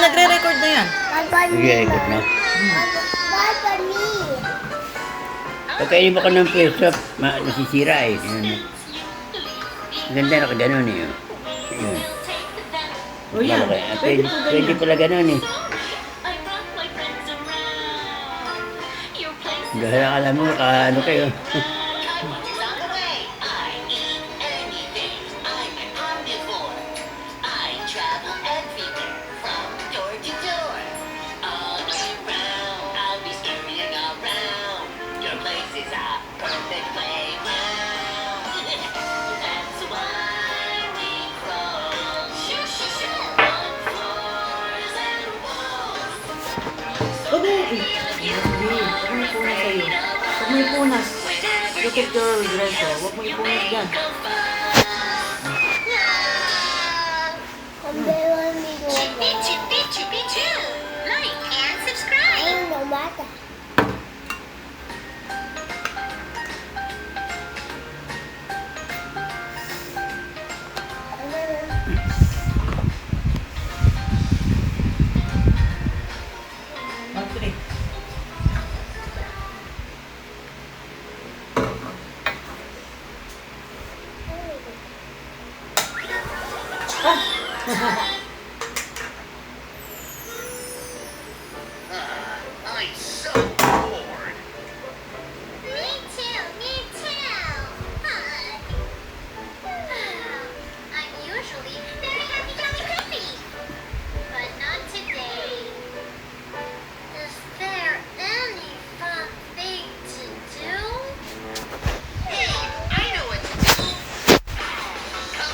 nagre-record na yan. Sige, ikot na. Pagkainin mo ka ng pwesto, nasisira eh. Yun. Ganda na ka ganun eh. Yun. O yan. Pwede po Pwede ganyan. pala ganun eh. Dahil alam mo, ano kayo. Okay. Hindi. Huwag mo ipunas sa'yo. Huwag mo ipunas. Look at your dress, oh. Huwag mo ipunas dyan. Like and subscribe. Okay. Ah!